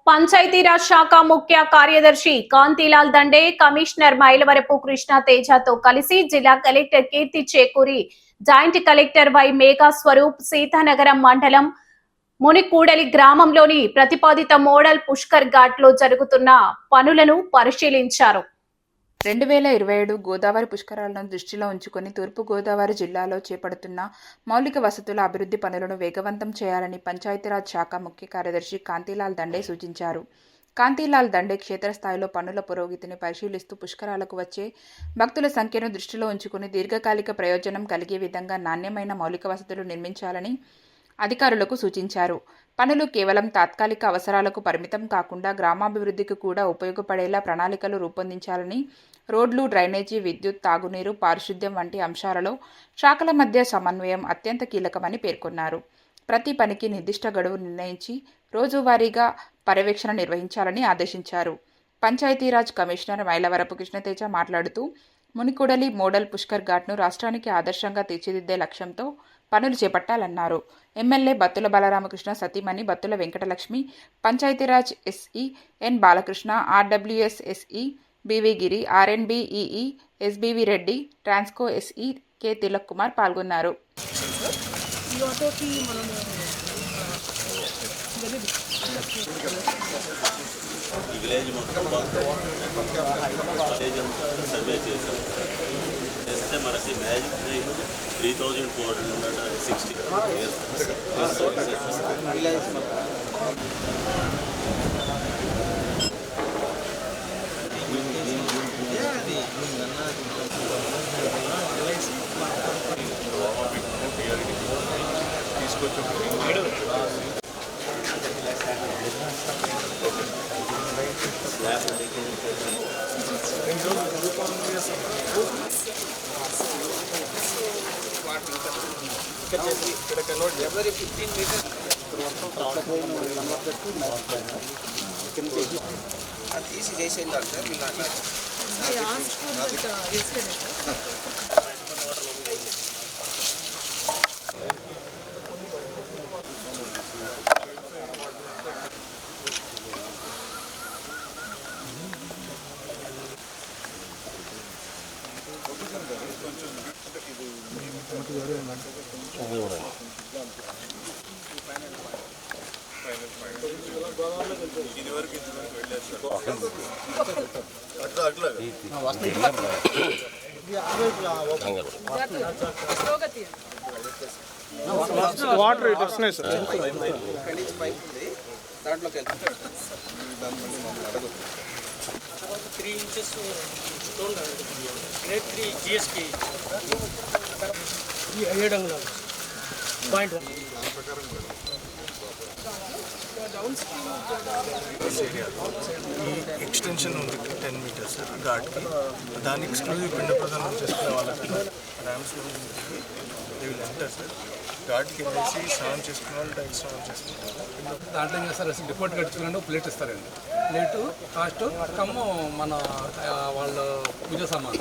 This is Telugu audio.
పంచాయతీరాజ్ శాఖ ముఖ్య కార్యదర్శి కాంతిలాల్ దండే కమిషనర్ మైలవరపు కృష్ణ తేజతో కలిసి జిల్లా collector Keerthi Chekuri joint collector Y Megha Swaroop Seethanagaram మండలం మునికూడలి గ్రామంలోని ప్రతిపాదిత మోడల్ పుష్కర్ ఘాట్ లో జరుగుతున్న పనులను పరిశీలించారు. 2027 గోదావరి పుష్కరాలను దృష్టిలో ఉంచుకుని తూర్పు గోదావరి జిల్లాలో చేపడుతున్న మౌలిక వసతుల అభివృద్ధి పనులను వేగవంతం చేయాలని పంచాయతీరాజ్ శాఖ ముఖ్య కార్యదర్శి కాంతిలాల్ దండే సూచించారు. కాంతిలాల్ దండే క్షేత్రస్థాయిలో పనుల పురోగతిని పరిశీలిస్తూ పుష్కరాలకు వచ్చే భక్తుల సంఖ్యను దృష్టిలో ఉంచుకుని దీర్ఘకాలిక ప్రయోజనం కలిగే విధంగా నాణ్యమైన మౌలిక వసతులు నిర్మించాలని అధికారులకు సూచించారు. పనులు కేవలం తాత్కాలిక అవసరాలకు పరిమితం కాకుండా గ్రామాభివృద్ధికి కూడా ఉపయోగపడేలా ప్రణాళికలు రూపొందించాలని, రోడ్లు, డ్రైనేజీ, విద్యుత్, తాగునీరు, పారిశుద్ధ్యం వంటి అంశాలలో శాఖల మధ్య సమన్వయం అత్యంత కీలకమని పేర్కొన్నారు. ప్రతి పనికి నిర్దిష్ట గడువు నిర్ణయించి రోజువారీగా పర్యవేక్షణ నిర్వహించాలని ఆదేశించారు. పంచాయతీరాజ్ కమిషనర్ మైలవరపు కృష్ణతేజ మాట్లాడుతూ మునికూడలి మోడల్ పుష్కర్ ఘాట్ను రాష్ట్రానికి ఆదర్శంగా తీర్చిదిద్దే లక్ష్యంతో పనులు చేపట్టాలన్నారు. ఎమ్మెల్యే బత్తుల బలరామకృష్ణ సతీమణి Battula Venkatalakshmi, Panchayati Raj SE N Balakrishna, RWS SE BV Giri, RNB EE SBV Reddy, Transco SE K Tilak Kumar పాల్గొన్నారు. మనకి మ్యాజిక్ 3460 తీసి చేసేది సార్ వాటర్ ఇటు వస్తున్నాయి సార్. దాంట్లోకి 3 inches stone grade 3 GSP 7 అంగుళాలు 0.1 ఈ ఎక్స్టెన్షన్ ఉంది 10 మీటర్స్ ఘాట్కి, దాన్ని ఎక్స్క్లూజివ్ పిండ ప్రదానం చేసుకునే వాళ్ళకి ర్యామ్స్ ఎంటర్ సార్. ఘాట్కి వెళ్ళేసి స్నానం చేసుకునే వాళ్ళు డైరెక్ట్ స్నానం చేసుకుంటారు. దాంట్లో ఏం చేస్తారు, అసలు డిపోర్ట్ కట్టించుకుంటే ప్లేట్ ఇస్తారండి. ప్లేటు కాస్ట్ కమ్ము మన వాళ్ళ పూజ సామాన్.